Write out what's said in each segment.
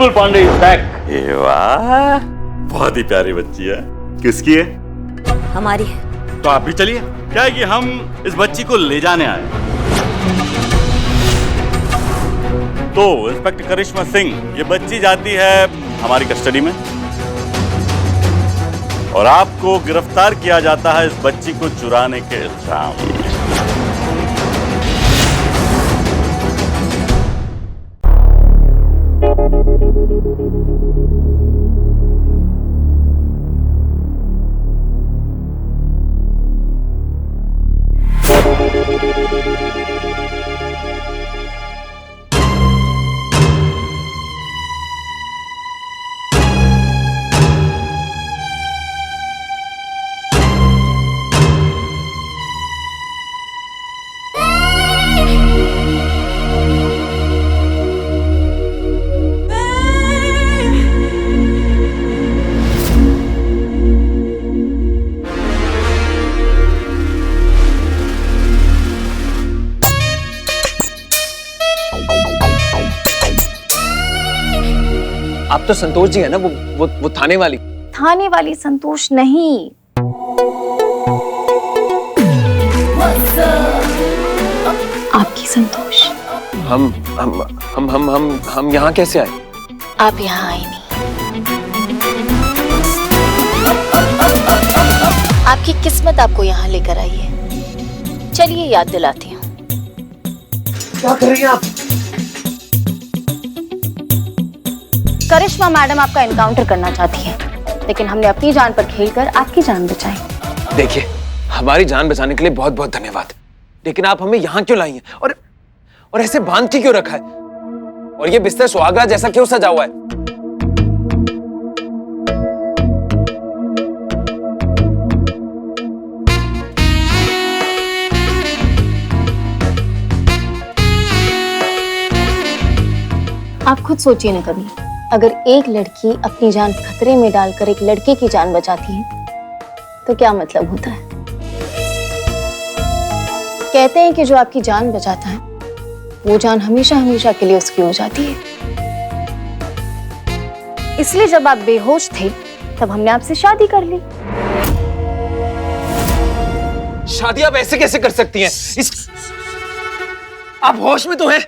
Bulbul Pandey is back. वाह, बहुत ही प्यारी बच्ची है। किसकी है? हमारी है। तो आप भी चलिए। क्या है कि हम इस बच्ची को ले जाने आए। तो इंस्पेक्टर करिश्मा सिंह, ये बच्ची जाती है हमारी कस्टडी में और आपको गिरफ्तार किया जाता है इस बच्ची को चुराने के इल्जाम में। आप तो संतोष जी है ना, वो थाने वाली। थाने वाली संतोष नहीं। आपकी संतोष। हम यहाँ कैसे आए? आप यहाँ आए नहीं। आपकी किस्मत आपको यहाँ लेकर आई है। चलिए याद दिलाती हूँ। क्या कर रही हैं आप? करिश्मा मैडम आपका एनकाउंटर करना चाहती है, लेकिन हमने अपनी जान पर खेलकर आपकी जान बचाई। देखिए, हमारी जान बचाने के लिए बहुत बहुत धन्यवाद, लेकिन आप हमें यहाँ क्यों लाई हैं? और ऐसे बांध के क्यों रखा है? और ये बिस्तर सुहागरात जैसा क्यों सजा हुआ है? आप खुद सोचिए ना कभी, अगर एक लड़की अपनी जान खतरे में डालकर एक लड़के की जान बचाती है तो क्या मतलब होता है। कहते हैं कि जो आपकी जान बचाता है वो जान हमेशा हमेशा के लिए उसकी हो जाती है। इसलिए जब आप बेहोश थे तब हमने आपसे शादी कर ली। शादी आप ऐसे कैसे कर सकती हैं? आप होश में तो हैं?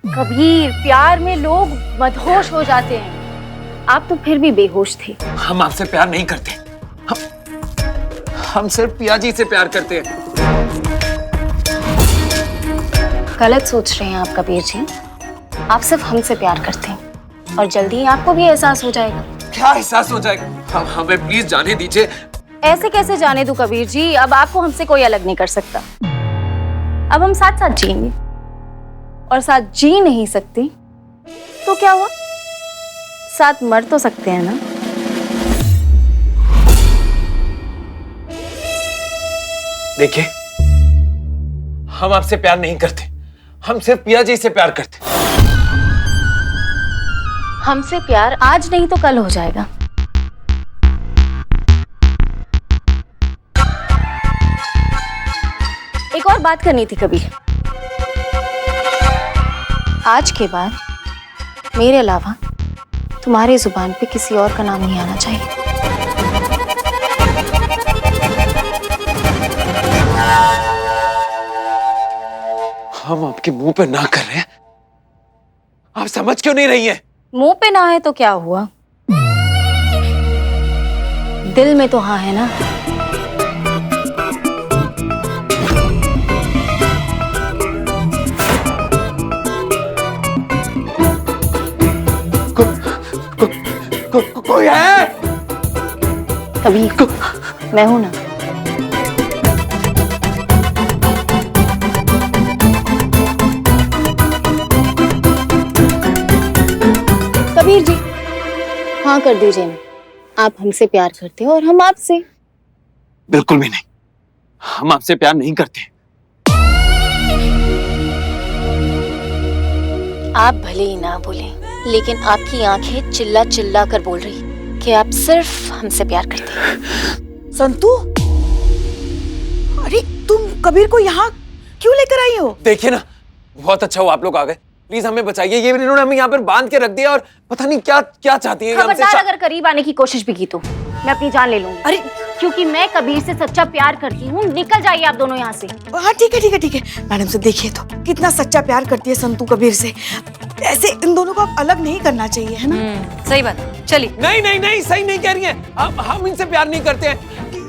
कबीर, प्यार में लोग मदहोश हो जाते हैं। आप तो फिर भी बेहोश थे। हम आपसे प्यार नहीं करते। हम सिर्फ पिया जी से प्यार करते हैं। गलत सोच रहे हैं आप कबीर जी। आप सिर्फ हमसे प्यार करते हैं और जल्दी ही आपको भी एहसास हो जाएगा। क्या एहसास हो जाएगा? हमें प्लीज जाने दीजिए। ऐसे कैसे जाने दूं कबीर जी? अब आपको हमसे कोई अलग नहीं कर सकता। अब हम साथ साथ जिएंगे, और साथ जी नहीं सकते तो क्या हुआ? साथ मर तो सकते हैं ना। देखिए, हम आपसे प्यार नहीं करते, हम सिर्फ पिया जी से प्यार करते। हमसे प्यार आज नहीं तो कल हो जाएगा। एक और बात करनी थी कबीर। आज के बाद मेरे अलावा तुम्हारी जुबान पे किसी और का नाम नहीं आना चाहिए। हम आपके मुंह पे ना कर रहे हैं, आप समझ क्यों नहीं रही हैं? मुंह पे ना है तो क्या हुआ, दिल में तो हाँ है ना। कोई है? कबीर, मैं हूं ना। कबीर जी, हाँ कर दीजिए ना। आप हमसे प्यार करते हो और हम आपसे। बिल्कुल भी नहीं, हम आपसे प्यार नहीं करते। आप भले ही ना बोलें, लेकिन आपकी आंखें चिल्ला चिल्ला कर बोल रही कि आप सिर्फ हमसे प्यार करते हैं। संतू, अरे तुम कबीर को यहाँ क्यों लेकर आई हो? देखिए ना, बहुत अच्छा हुआ आप लोग आ गए, प्लीज हमें बचाइए। ये इन्होंने हमें यहाँ पर बांध के रख दिया और पता नहीं क्या क्या चाहती है। खबरदार अगर करीब आने की कोशिश भी की तो मैं अपनी जान ले लूंगी। अरे क्योंकि मैं कबीर से सच्चा प्यार करती हूँ। निकल जाइए आप दोनों यहाँ से। हाँ ठीक है ठीक है ठीक है। मैडम से देखिए तो कितना सच्चा प्यार करती है संतू कबीर से। ऐसे इन दोनों को अब अलग नहीं करना चाहिए, है ना? सही बात, चलिए। नहीं नहीं नहीं, सही नहीं कह रही हैं। हम इनसे प्यार नहीं करते हैं।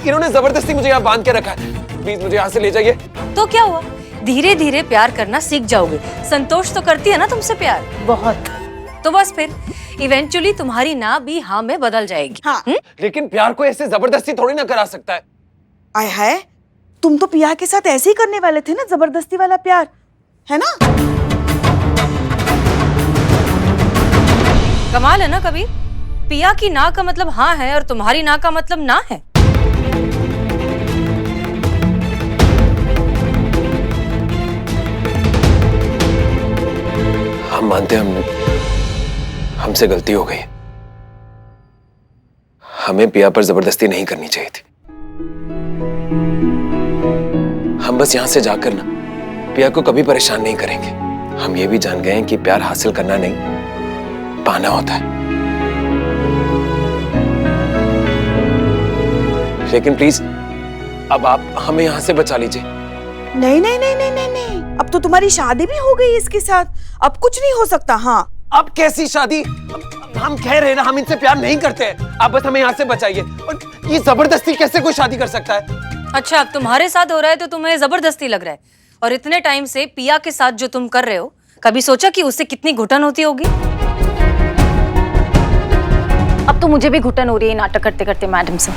इन्होंने जबरदस्ती मुझे यहाँ बांध के रखा है। प्लीज मुझे यहाँ से ले जाइए। तो क्या हुआ, धीरे धीरे प्यार करना सीख जाओगे। संतोष तो करती है ना तुमसे प्यार बहुत। तो बस फिर इवेंचुअली तुम्हारी ना भी हाँ में बदल जाएगी। हाँ। लेकिन प्यार को ऐसे जबरदस्ती थोड़ी ना करा सकता है। आय हाय, तुम तो पिया के साथ ऐसे ही करने वाले थे ना, जबरदस्ती वाला प्यार, है ना? कमाल है ना कबीर, पिया की ना का मतलब हाँ है और तुम्हारी ना का मतलब ना है। हम मानते हैं हमसे गलती हो गई। हमें पिया पर जबरदस्ती नहीं करनी चाहिए थी। हम बस यहां से जाकर ना पिया को कभी परेशान नहीं करेंगे। हम ये भी जान गए हैं कि प्यार हासिल करना नहीं, पाना होता है। लेकिन प्लीज अब आप हमें यहां से बचा लीजिए। नहीं नहीं नहीं नहीं नहीं नहीं, अब तो तुम्हारी शादी भी हो गई इसके साथ, अब कुछ नहीं हो सकता। हाँ, अब कैसी शादी? हम कह रहे हैं ना हम इनसे प्यार नहीं करते हैं। आप बस हमें यहाँ से बचाइए। और ये जबरदस्ती कैसे कोई शादी कर सकता है? अच्छा, अब तुम्हारे साथ हो रहा है तो तुम्हें जबरदस्ती लग रहा है, और इतने टाइम से पिया के साथ जो तुम कर रहे हो, कभी सोचा कि उससे कितनी घुटन होती होगी? अब तो मुझे भी घुटन हो रही है नाटक करते करते मैडम से।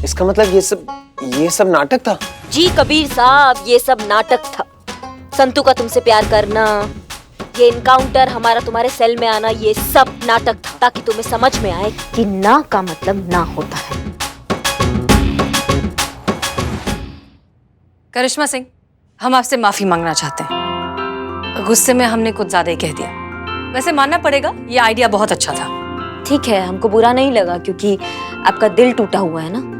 इसका मतलब ये सब नाटक था? जी कबीर साहब, ये सब नाटक था। संतू का तुमसे प्यार करना, ये इनकाउंटर, हमारा तुम्हारे सेल में आना, ये सब नाटक था, ताकि तुम्हें समझ में आए कि ना का मतलब ना होता है। करिश्मा सिंह, हम आपसे माफी मांगना चाहते हैं। गुस्से में हमने कुछ ज्यादा ही कह दिया। वैसे मानना पड़ेगा, ये आइडिया बहुत अच्छा था। ठीक है, हमको बुरा नहीं लगा क्योंकि आपका दिल टूटा हुआ है ना।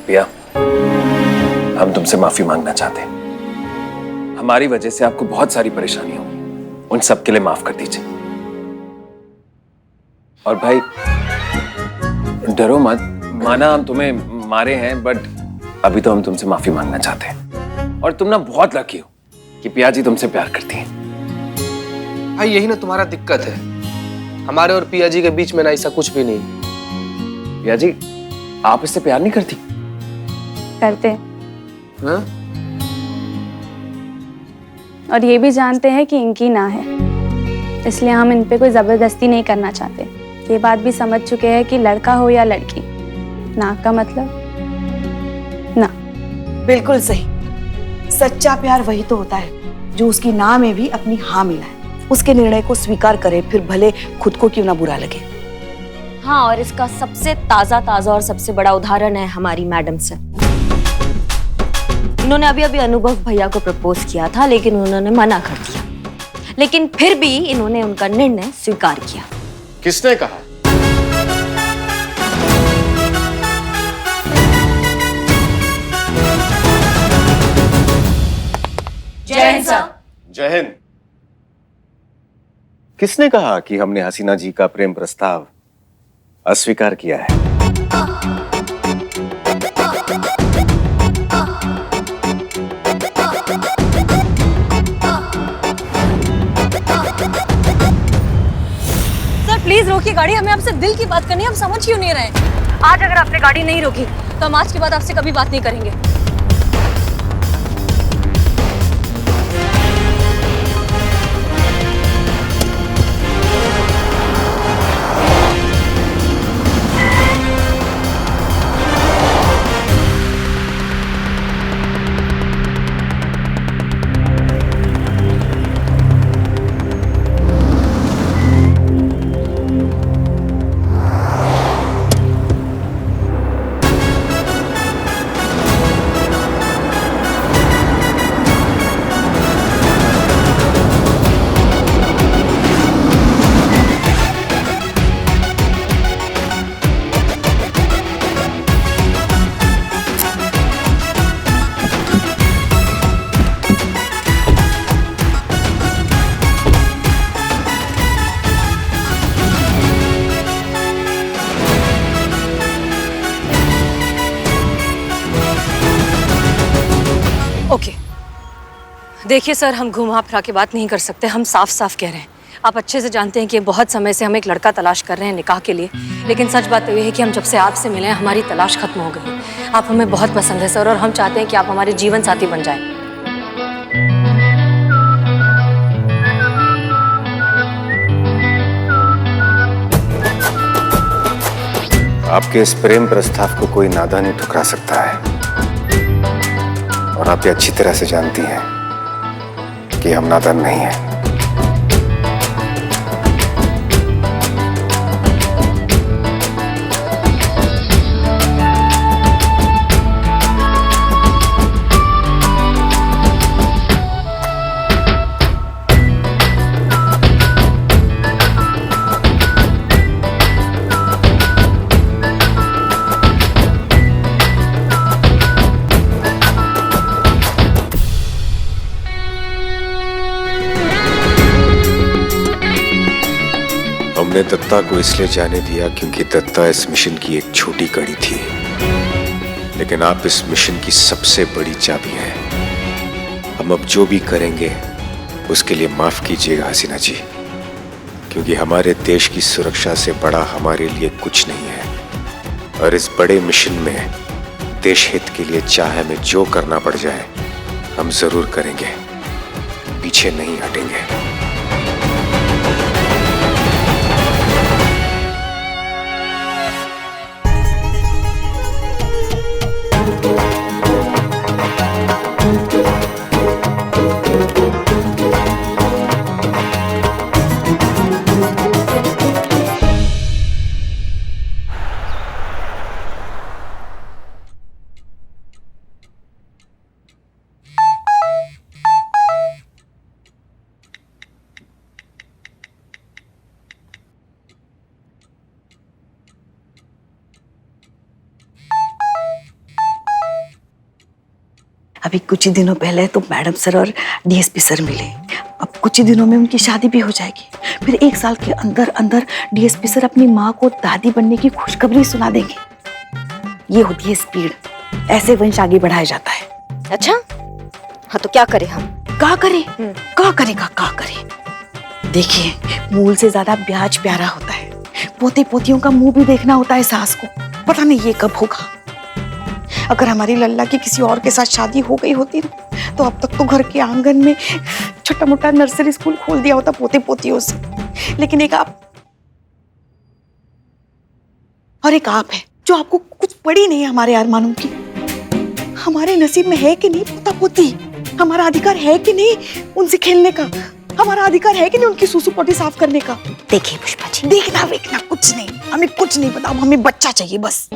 पिया, हम तुमसे माफी मांगना चाहते हैं। हमारी वजह से आपको बहुत सारी परेशानी हुई, उन सब के लिए माफ कर दीजिए। और भाई डरो मत, माना हम तुम्हें मारे हैं, बट अभी तो हम तुमसे माफी मांगना चाहते हैं। और तुम ना बहुत लकी हो कि पिया जी तुमसे प्यार करती हैं। भाई यही ना तुम्हारा दिक्कत है, हमारे और पिया जी के बीच में ना ऐसा कुछ भी नहीं। पिया जी, आप इससे प्यार नहीं करती? करते हैं, हाँ? और ये भी जानते हैं कि इनकी ना है, इसलिए हम इन पे कोई जबरदस्ती नहीं करना चाहते। ये बात भी समझ चुके हैं कि लड़का हो या लड़की, ना का मतलब ना। बिल्कुल सही। सच्चा प्यार वही तो होता है जो उसकी ना में भी अपनी हाँ मिलाए, उसके निर्णय को स्वीकार करे, फिर भले खुद को क्यों ना बुरा लगे। हाँ, और इसका सबसे ताजा और सबसे बड़ा उदाहरण है हमारी मैडम से। इन्होंने अभी अभी अनुभव भैया को प्रपोज किया था, लेकिन उन्होंने मना कर दिया। लेकिन फिर भी इन्होंने उनका निर्णय स्वीकार किया। किसने कहा? जय हिंद सर। जय हिंद। किसने कहा कि हमने हसीना जी का प्रेम प्रस्ताव अस्वीकार किया है? प्लीज रोकिए गाड़ी, हमें आपसे दिल की बात करनी है, हम समझ क्यों नहीं रहे हैं? आज अगर आपने गाड़ी नहीं रोकी तो हम आज के बाद आपसे कभी बात नहीं करेंगे। देखिए सर, हम घुमा फिरा के बात नहीं कर सकते, हम साफ साफ कह रहे हैं। आप अच्छे से जानते हैं कि बहुत समय से हम एक लड़का तलाश कर रहे हैं निकाह के लिए, लेकिन सच बात तो ये है कि हम जब से आपसे मिले हैं हमारी तलाश खत्म हो गई। आप हमें बहुत पसंद है सर, और हम चाहते हैं कि आप हमारे जीवन साथी बन जाएं। आपके इस प्रेम प्रस्ताव को कोई नादान नहीं ठुकरा सकता है, और आप ये अच्छी तरह से जानती हैं कि हम नादान नहीं हैं। हमने दत्ता को इसलिए जाने दिया क्योंकि दत्ता इस मिशन की एक छोटी कड़ी थी, लेकिन आप इस मिशन की सबसे बड़ी चाबी हैं। हम अब जो भी करेंगे उसके लिए माफ कीजिएगा हसीना जी, क्योंकि हमारे देश की सुरक्षा से बड़ा हमारे लिए कुछ नहीं है, और इस बड़े मिशन में देश हित के लिए चाहे हमें जो करना पड़ जाए हम जरूर करेंगे, पीछे नहीं हटेंगे। अभी कुछ ही दिनों पहले तो मैडम सर और डीएसपी सर मिले, अब कुछ ही दिनों में उनकी शादी भी हो जाएगी। फिर 1 साल के अंदर अंदर डीएसपी सर अपनी माँ को दादी बनने की खुशखबरी सुना देंगे। ये होती है स्पीड, ऐसे वंश आगे बढ़ाया जाता है। अच्छा, हाँ तो क्या करें हम? क्या करे? देखिए, मूल से ज्यादा ब्याज प्यारा होता है। पोते पोतियों का मुंह भी देखना होता है सास को। पता नहीं ये कब होगा। अगर हमारी लल्ला की किसी और के साथ शादी हो गई होती ना, तो अब तक तो घर के आंगन में छोटा मोटा नर्सरी स्कूल खोल दिया होता पोते पोतियों से। लेकिन एक आप है जो आपको कुछ पड़ी नहीं है हमारे अरमानों की। हमारे नसीब में है कि नहीं पोता पोती? हमारा अधिकार है कि नहीं उनसे खेलने का? हमारा अधिकार है कि नहीं उनकी सूसू पोटी साफ करने का? देखिए पुष्पा जी, देखना वेखना कुछ नहीं, हमें कुछ नहीं पता। हमें बच्चा चाहिए बस।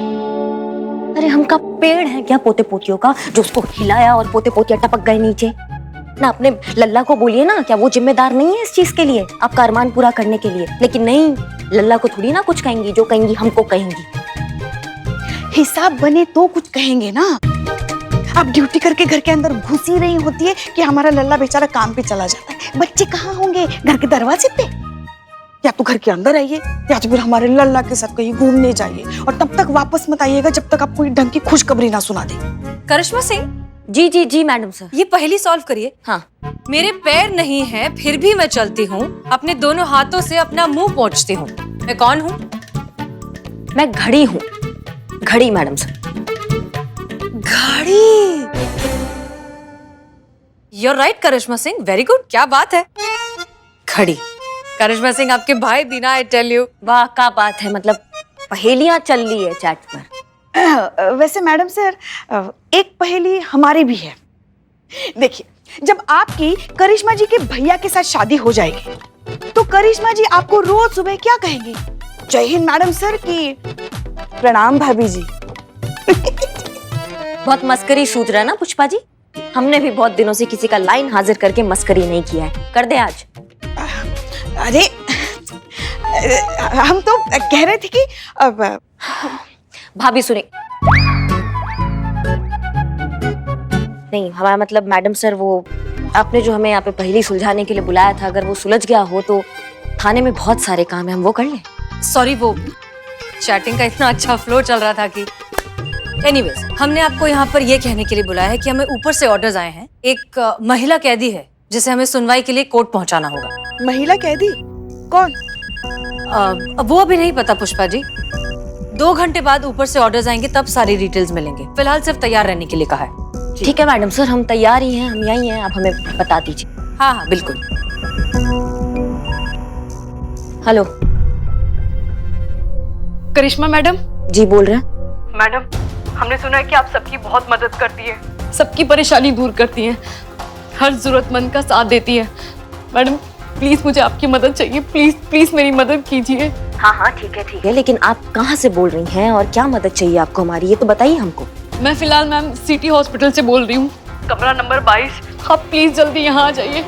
अरे हम का पेड़ है क्या पोते पोतियों का जो उसको हिलाया और पोते पोतियां टपक गए नीचे? ना अपने लल्ला को बोलिए ना, क्या वो जिम्मेदार नहीं है इस चीज के लिए, आपका अरमान पूरा करने के लिए? लेकिन नहीं, लल्ला को थोड़ी ना कुछ कहेंगी, जो कहेंगी हमको कहेंगी। हिसाब बने तो कुछ कहेंगे ना। आप ड्यूटी करके घर के अंदर घुस ही रही होती है कि हमारा लल्ला बेचारा काम पे चला जाता है। बच्चे कहाँ होंगे? घर के दरवाजे पे। या तो घर के अंदर आइए, या तो फिर हमारे लल्ला के साथ कहीं घूमने जाइए, और तब तक वापस मत आइएगा जब तक आप कोई ढंग की खुशखबरी ना सुना दे। करिश्मा सिंह, जी जी जी मैडम सर। ये पहली सॉल्व करिए। हाँ, मेरे पैर नहीं हैं, फिर भी मैं चलती हूँ, अपने दोनों हाथों से अपना मुंह पोंछती हूँ। मैं कौन हूँ? मैं घड़ी हूँ। घड़ी मैडम सर। घड़ी। You're right, Karishma Singh, very good, क्या बात है। घड़ी। करिश्मा सिंह आपके भाई बिना, आई टेल यू। वाह, क्या बात है, मतलब पहेलियां चल रही है चैट पर। वैसे मैडम सर, एक पहेली हमारी भी है। देखिए, जब आपकी करिश्मा जी के भैया के साथ शादी हो जाएगी तो करिश्मा जी आपको रोज सुबह क्या कहेंगी? जय हिंद मैडम सर की प्रणाम भाभी जी। बहुत मस्करी सूझ रहा है ना पुष्पा जी? हमने भी बहुत दिनों से किसी का लाइन हाजिर करके मस्करी नहीं किया है, कर दे आज। अरे हम तो कह रहे थे कि अब भाभी सुने। नहीं, हमारा मतलब मैडम सर, वो आपने जो हमें यहाँ पे पहेली सुलझाने के लिए बुलाया था, अगर वो सुलझ गया हो तो थाने में बहुत सारे काम है, हम वो कर लें। सॉरी, वो चैटिंग का इतना अच्छा फ्लो चल रहा था कि एनीवेज, हमने आपको यहाँ पर ये कहने के लिए बुलाया है कि हमें ऊपर से ऑर्डर्स आए हैं एक महिला कैदी है जिसे हमें सुनवाई के लिए कोर्ट पहुंचाना होगा। महिला कैदी कौन? वो अभी नहीं पता पुष्पा जी। 2 घंटे बाद ऊपर से ऑर्डर्स आएंगे, तब सारी डिटेल्स मिलेंगे। फिलहाल सिर्फ तैयार रहने के लिए कहा है। ठीक है मैडम सर, हम तैयार ही हैं, हम यहीं हैं, आप हमें बता दीजिए। हाँ हाँ बिल्कुल। हेलो करिश्मा मैडम। जी बोल रहे हैं। मैडम हमने सुना है कि आप सबकी बहुत मदद करती हैं, सबकी परेशानी दूर करती हैं, हर जरूरतमंद का साथ देती हैं। मैडम प्लीज मुझे आपकी मदद चाहिए, प्लीज प्लीज मेरी मदद कीजिए। हाँ ठीक है, लेकिन आप कहाँ से बोल रही हैं और क्या मदद चाहिए आपको हमारी, ये तो बताइए हमको। मैं फिलहाल मैम सिटी हॉस्पिटल से बोल रही हूँ, कमरा नंबर 22। आप प्लीज जल्दी यहाँ आ जाइए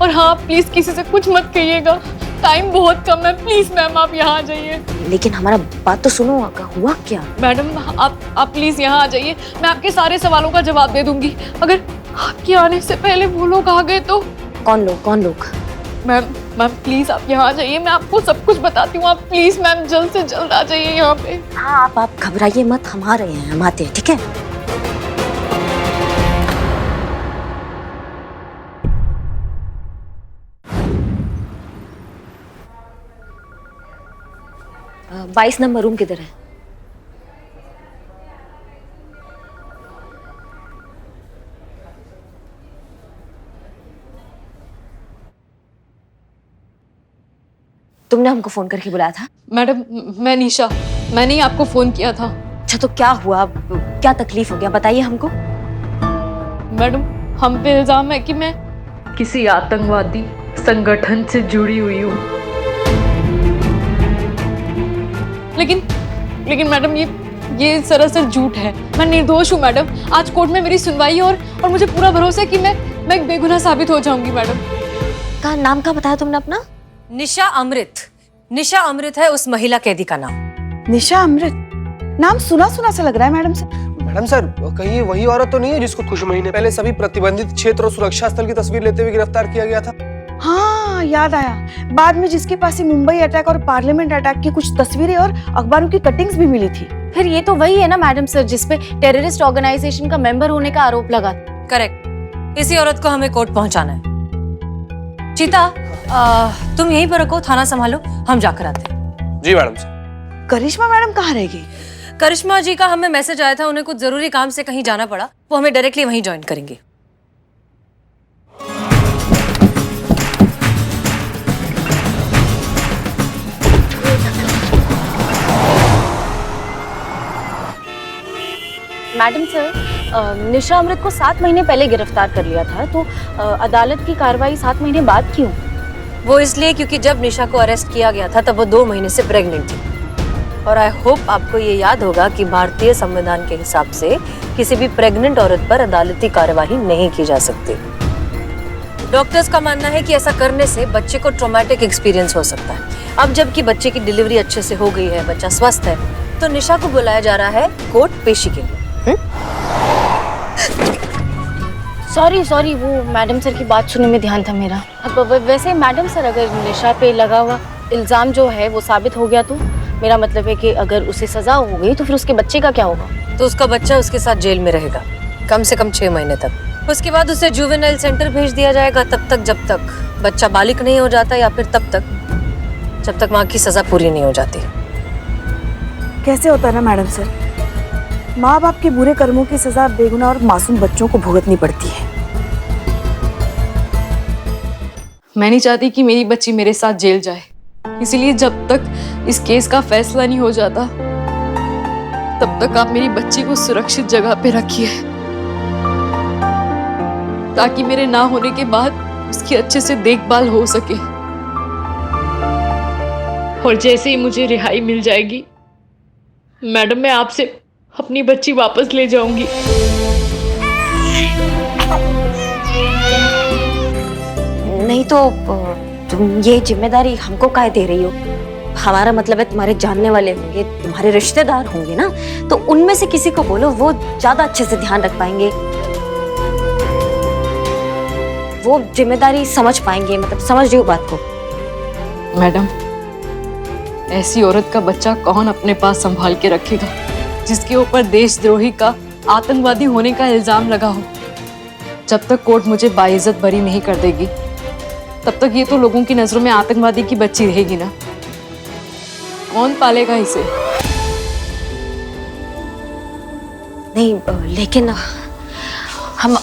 और हाँ प्लीज किसी से कुछ मत कहिएगा, टाइम बहुत कम है, प्लीज मैम आप यहाँ आ जाइए। लेकिन हमारा बात तो सुनो, हुआ क्या? मैडम आप प्लीज यहाँ आ जाइए, मैं आपके सारे सवालों का जवाब दे दूंगी। अगर आपके आने से पहले वो लोग आ गए तो? कौन लोग? मैम प्लीज आप यहाँ आ जाइए, मैं आपको सब कुछ बताती हूँ। आप प्लीज मैम जल्द से जल्द आ जाइए यहाँ पे। हाँ आप घबराइए मत, हम आ रहे हैं, हम आते हैं, ठीक है? अ, 22 नंबर रूम किधर है? तुमने हमको फोन करके बुलाया था? मैडम मैं निशा, मैंने ही आपको फोन किया था। अच्छा तो क्या हुआ, क्या तकलीफ हो गया, बताइए हमको। मैडम हम पे इल्जाम है कि मैं किसी आतंकवादी संगठन से जुड़ी हुई हूँ। लेकिन मैडम ये सरासर झूठ है, मैं निर्दोष हूँ मैडम। आज कोर्ट में मेरी सुनवाई है और मुझे पूरा भरोसा है कि मैं बेगुनाह साबित हो जाऊंगी मैडम। का नाम क्या बताया तुमने अपना? निशा अमृत है उस महिला कैदी का नाम। निशा अमृत, नाम सुना सा लग रहा है मैडम सर। मैडम सर कहीं वही औरत तो नहीं है जिसको कुछ महीने पहले सभी प्रतिबंधित क्षेत्र और सुरक्षा स्थल की तस्वीर लेते हुए गिरफ्तार किया गया था? हाँ याद आया, बाद में जिसके पास मुंबई अटैक और पार्लियामेंट अटैक की कुछ तस्वीरें और अखबारों की कटिंग्स भी मिली थी। फिर ये तो वही है ना मैडम सर जिसपे टेररिस्ट ऑर्गेनाइजेशन का मेंबर होने का आरोप लगा। करेक्ट, इसी औरत को हमें कोर्ट पहुंचाना है। चीता तुम यहीं पर रखो, थाना संभालो, हम जाकर आते हैं। जी मैडम सर। करिश्मा मैडम कहाँ रहेगी? करिश्मा जी का हमें मैसेज आया था, उन्हें कुछ जरूरी काम से कहीं जाना पड़ा, वो हमें डायरेक्टली वहीं ज्वाइन करेंगे। मैडम सर, निशा अमृत को 7 महीने पहले गिरफ्तार कर लिया था, तो अदालत की कार्रवाई 7 महीने बाद क्यों? वो इसलिए क्योंकि जब निशा को अरेस्ट किया गया था तब वो 2 महीने से प्रेग्नेंट थी। और आई होप आपको ये याद होगा कि भारतीय संविधान के हिसाब से किसी भी प्रेग्नेंट औरत पर अदालती कार्यवाही नहीं की जा सकती। डॉक्टर्स का मानना है कि ऐसा करने से बच्चे को ट्रॉमेटिक एक्सपीरियंस हो सकता है। अब जबकि बच्चे की डिलीवरी अच्छे से हो गई है, बच्चा स्वस्थ है, तो निशा को बुलाया जा रहा है कोर्ट पेशी के लिए। सॉरी, वो मैडम सर की बात सुनने में ध्यान था मेरा। अब वैसे मैडम सर, अगर निशा पे लगा हुआ इल्जाम जो है वो साबित हो गया तो मेरा मतलब है कि अगर उसे सजा हो गई तो फिर उसके बच्चे का क्या होगा? तो उसका बच्चा उसके साथ जेल में रहेगा कम से कम 6 महीने तक। उसके बाद उसे जुवेनाइल सेंटर भेज दिया जाएगा तब तक जब तक बच्चा बालिग नहीं हो जाता, या फिर तब तक जब तक माँ की सजा पूरी नहीं हो जाती। कैसे होता है ना मैडम सर, माँ बाप के बुरे कर्मों की सजा बेगुनाह और मासूम बच्चों को भुगतनी पड़ती है। मैं नहीं चाहती कि मेरी बच्ची मेरे साथ जेल जाए, इसीलिए जब तक इस केस का फैसला नहीं हो जाता तब तक आप मेरी बच्ची को सुरक्षित जगह पे रखिए, ताकि मेरे ना होने के बाद उसकी अच्छे से देखभाल हो सके। और जैसे ही मुझे रिहाई मिल जाएगी मैडम, मैं आपसे अपनी बच्ची वापस ले जाऊंगी। नहीं तो तुम ये जिम्मेदारी हमको काहे दे रही हो? हमारा मतलब है तुम्हारे जानने वाले होंगे, तुम्हारे रिश्तेदार होंगे ना, तो उनमें से किसी को बोलो, वो ज्यादा अच्छे से ध्यान रख पाएंगे, वो जिम्मेदारी समझ पाएंगे। मतलब समझ रही हो बात को? मैडम, ऐसी औरत का बच्चा कौन अपने पास संभाल के रखेगा जिसके ऊपर देशद्रोही का, आतंकवादी होने का इल्जाम लगा हो? जब तक कोर्ट मुझे बाइज्जत बरी नहीं कर देगी तब तक ये तो लोगों की नजरों में आतंकवादी की बच्ची रहेगी ना। कौन पालेगा इसे? नहीं लेकिन हम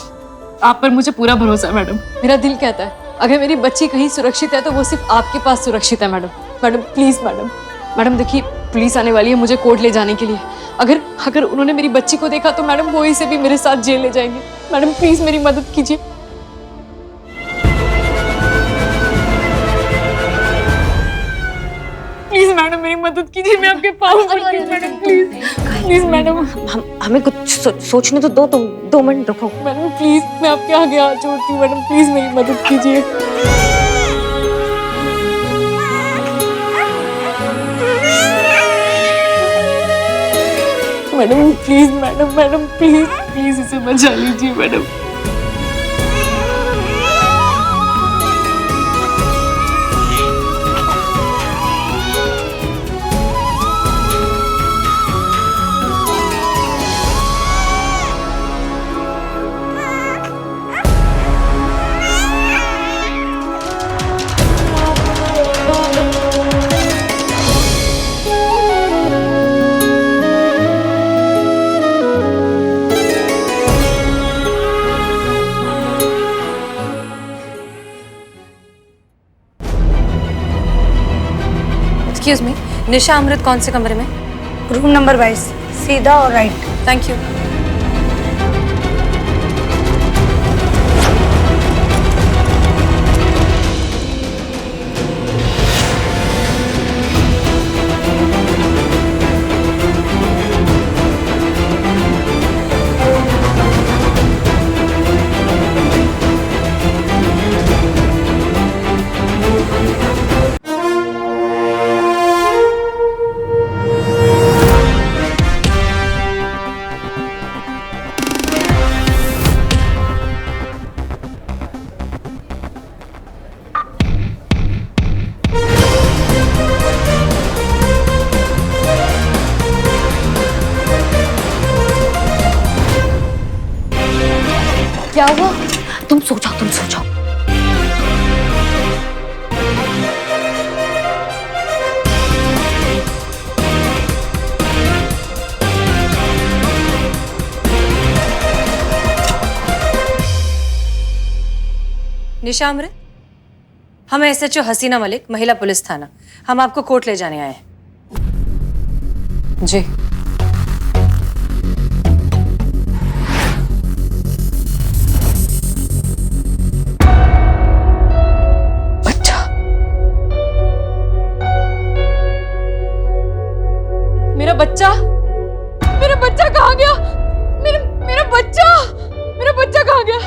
आप पर मुझे पूरा भरोसा है मैडम। मेरा दिल कहता है अगर मेरी बच्ची कहीं सुरक्षित है तो वो सिर्फ आपके पास सुरक्षित है मैडम। मैडम प्लीज मैडम देखिए पुलिस आने वाली है मुझे कोर्ट ले जाने के लिए। अगर उन्होंने मेरी बच्ची को देखा तो मैडम वो इसे भी मेरे साथ जेल ले जाएंगे। मैडम प्लीज मेरी मदद कीजिए। प्लीज मैडम मेरी मदद कीजिए, मैं आपके पाँव पड़ती हूँ मैडम, प्लीज मैडम। हमें कुछ सोचने तो दो, तुम 2 मिनट रुको। मैडम प्लीज मैं आपके आगे हाथ जोड़ती हूँ मैडम, प्लीज मेरी मदद कीजिए। मैडम प्लीज इसे बचा लीजिए मैडम। एक्सक्यूज मी, निशा अमृत कौन से कमरे में? रूम नंबर 22, सीधा और राइट। Thank you. क्या हुआ? तुम सो जाओ। निशा अमृत, हम SHO हसीना मलिक, महिला पुलिस थाना। हम आपको कोर्ट ले जाने आए हैं। जी मेरा बच्चा कहाँ गया? मेरा बच्चा कहाँ गया?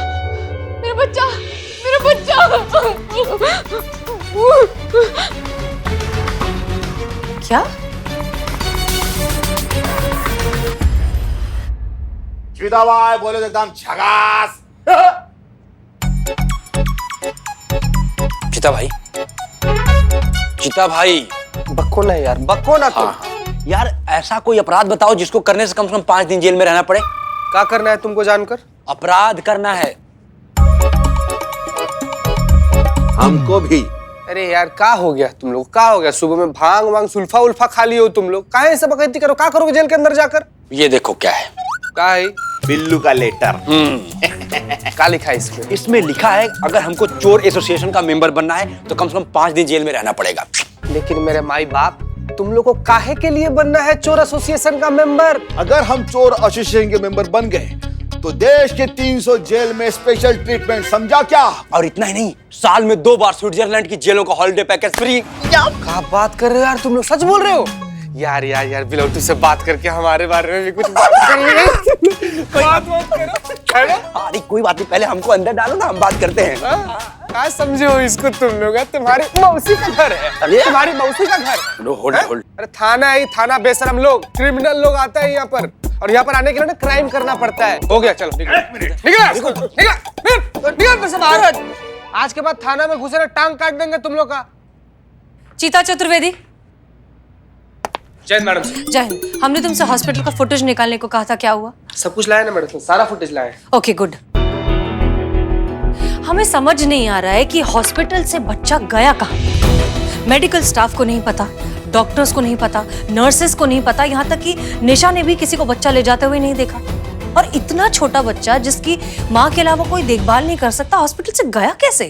मेरा बच्चा क्या? चिदाबाई बोले तो एकदम झकास। चिता भाई बक्को ना यार, बक्को ना तुम। यार ऐसा कोई अपराध बताओ जिसको करने से कम 5 दिन जेल में रहना पड़े। क्या करना है तुमको जानकर? अपराध करना है हमको भी। अरे यार क्या हो गया तुम लोग? क्या हो गया? सुबह में भांग वांग सुल्फा उल्फा खा लिए हो तुम लोग? काहे ऐसे बकैती करो? क्या करोगे जेल के अंदर जाकर? ये देखो क्या है। क्या है? बिल्लू का लेटर। क्या लिखा है इसमें? इसमें लिखा है अगर हमको चोर एसोसिएशन का मेंबर बनना है तो कम से कम 5 दिन जेल में रहना पड़ेगा। लेकिन मेरे माई बाप, तुम लोग को काहे के लिए बनना है चोर एसोसिएशन का मेंबर? अगर हम चोर एसोसिएशन के मेंबर बन गए तो देश के 300 जेल में स्पेशल ट्रीटमेंट, समझा क्या? और इतना ही नहीं, साल में 2 बार स्विट्जरलैंड की जेलों का हॉलिडे पैकेज फ्री। क्या बात कर रहे हो यार तुम लोग? सच बोल रहे हो? यार बिलौटी से बात करके हमारे बारे में भी कुछ बात करो। अरे कोई बात नहीं, पहले हमको अंदर डालो ना, हम बात करते हैं। क्या समझे हो इसको तुम लोग? तुम्हारी मौसी का घर है। अरे तुम्हारी मौसी का घर। होल्ड। अरे थाना है, थाना बेशरम लोग, क्रिमिनल लोग आता है यहाँ पर, और यहाँ पर आने के लिए ना क्राइम करना पड़ता है। हो गया, चलो निकल। आज के बाद थाना में घुसे ना टांग काट देंगे तुम लोग का। चीता चतुर्वेदी। जय मैडम। जय हिंद। हमने तुमसे हॉस्पिटल का फुटेज निकालने को कहा था, क्या हुआ? सब कुछ लाया ना मैडम, सारा फुटेज लाया। Okay good. हमें समझ नहीं आ रहा है कि हॉस्पिटल से बच्चा गया कहाँ। मेडिकल स्टाफ को नहीं पता, डॉक्टर्स को नहीं पता, नर्सेस को नहीं पता, यहाँ तक कि निशा ने भी किसी को बच्चा ले जाते हुए नहीं देखा। और इतना छोटा बच्चा जिसकी माँ के अलावा कोई देखभाल नहीं कर सकता, हॉस्पिटल से गया कैसे?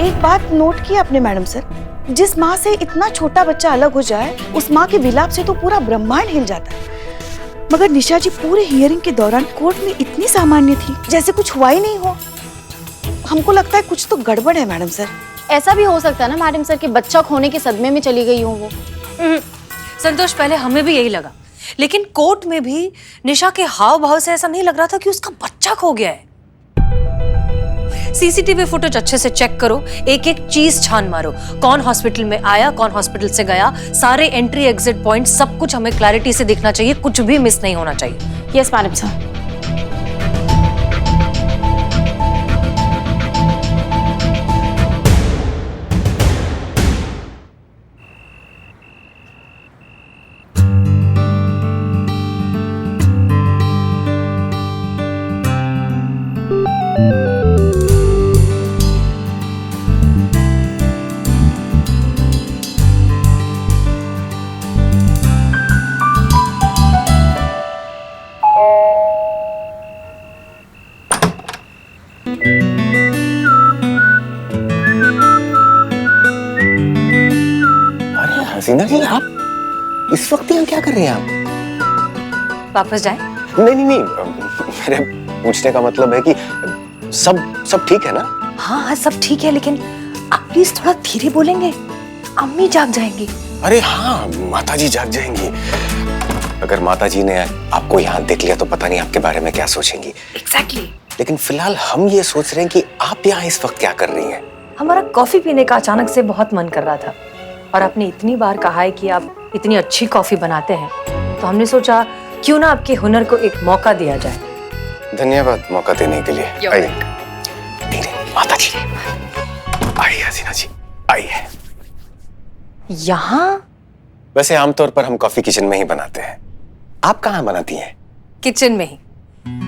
एक बात नोट की आपने मैडम सर, जिस माँ से इतना छोटा बच्चा अलग हो जाए, उस माँ के विलाप से तो पूरा ब्रह्मांड हिल जाता है। मगर निशा जी पूरे हियरिंग के दौरान कोर्ट में इतनी सामान्य थी, जैसे कुछ हुआ ही नहीं हो। हमको लगता है कुछ तो गड़बड़ है मैडम सर। ऐसा भी हो सकता है ना मैडम सर कि बच्चा खोने के सदमे में चली गई हो वो। संतोष, पहले हमें भी यही लगा, लेकिन कोर्ट में भी निशा के हाव भाव से ऐसा नहीं लग रहा था कि उसका बच्चा खो गया है। सीसीटीवी फुटेज अच्छे से चेक करो, एक एक चीज छान मारो, कौन हॉस्पिटल में आया, कौन हॉस्पिटल से गया, सारे एंट्री एग्जिट पॉइंट, सब कुछ हमें क्लैरिटी से दिखना चाहिए, कुछ भी मिस नहीं होना चाहिए। Yes madam sir. Hasina ji, आप इस वक्त यहाँ क्या कर रहे हैं आप? वापस जाए? नहीं, मेरे पूछने का मतलब है कि सब ठीक है ना? हाँ, सब ठीक है, लेकिन आप प्लीज थोड़ा धीरे बोलेंगे, अम्मी जाग जाएंगी। अरे हाँ, माताजी जाग जाएंगी। अगर माताजी ने आपको यहाँ देख लिया तो पता नहीं आपके बारे में क्या सोचेंगी। एग्जैक्टली। लेकिन फिलहाल हम ये सोच रहे हैं कि आप यहाँ इस वक्त क्या कर रही हैं? हमारा कॉफी पीने का अचानक से बहुत मन कर रहा था, और आपने इतनी बार कहा है कि आप इतनी अच्छी कॉफी बनाते हैं, तो हमने सोचा क्यों ना आपके हुनर को एक मौका दिया जाए। धन्यवाद मौका देने के लिए। आइए धीरे, माताजी आइए, हसीना जी आइए। यहाँ वैसे आमतौर पर हम कॉफी किचन में ही बनाते हैं, आप कहाँ बनाती हैं? किचन में ही।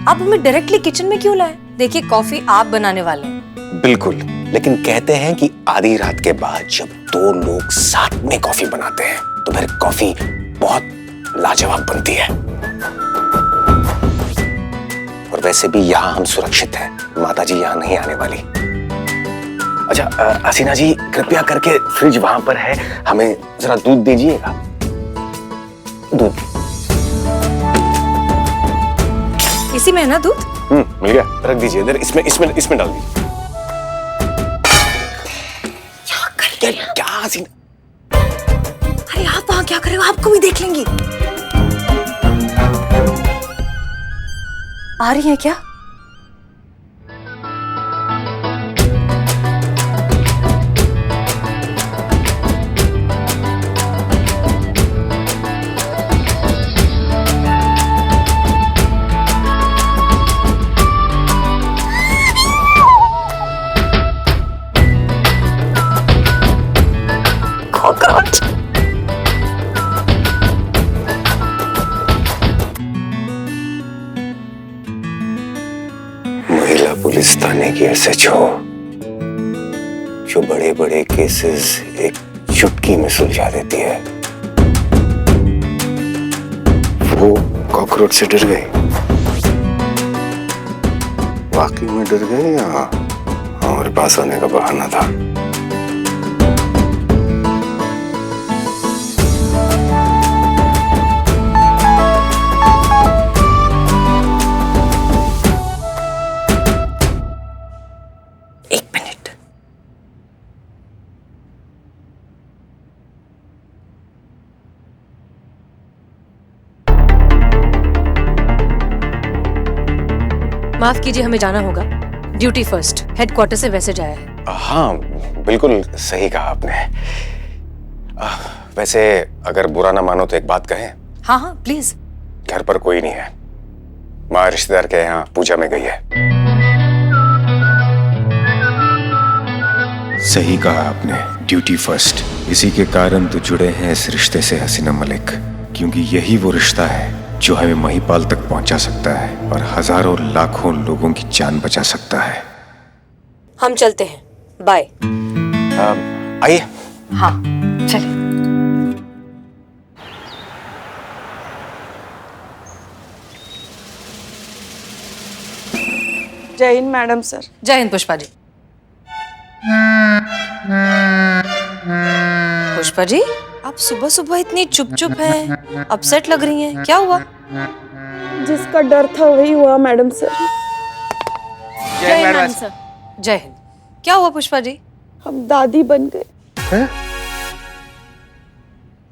आप हमें डायरेक्टली किचन में क्यों लाए? देखिए, कॉफी आप बनाने वाले हैं। बिल्कुल, लेकिन कहते हैं कि आधी रात के बाद जब दो लोग साथ में कॉफी बनाते हैं तो फिर कॉफी बहुत लाजवाब बनती है। और वैसे भी यहाँ हम सुरक्षित हैं, माताजी यहाँ नहीं आने वाली। अच्छा हसीना जी, कृपया करके फ्रिज वहां पर है, हमें जरा दूध दीजिएगा। दूध इसी में है ना दूध? मिल गया, रख दीजिए इधर, इसमें डाल दीजिए। क्या हसीना? अरे आप वहां क्या कर रहे हो? आपको भी देख लेंगी। आ रही है क्या? महिला पुलिस थाने की SHO जो बड़े बड़े केसेस एक चुटकी में सुलझा देती है, वो कॉकरोच से डर गई। वाकई में डर गई या हमारे पास आने का बहाना था? माफ कीजिए, हमें जाना होगा। ड्यूटी फर्स्ट, हेडक्वार्टर से मैसेज आया है। हाँ, बिल्कुल सही कहा आपने। वैसे अगर बुरा ना मानो तो एक बात कहें? हाँ हाँ प्लीज। घर पर कोई नहीं है, माँ रिश्तेदार के यहाँ पूजा में गई है। सही कहा आपने, ड्यूटी फर्स्ट। इसी के कारण तो जुड़े हैं इस रिश्ते से हसीना मलिक, क्योंकि यही वो रिश्ता है जो हमें महिपाल तक पहुंचा सकता है और हजारों लाखों लोगों की जान बचा सकता है। हम चलते हैं, बाय। आइए। हाँ चलिए। जय हिंद मैडम सर। जय हिंद पुष्पा जी। पुष्पा जी, आप सुबह सुबह इतनी चुप चुप हैं, अपसेट लग रही हैं, क्या हुआ? जिसका डर था वही हुआ मैडम सर। जय हिंद मैडम सर। जय हिंद। क्या हुआ पुष्पा जी? हम दादी बन गए।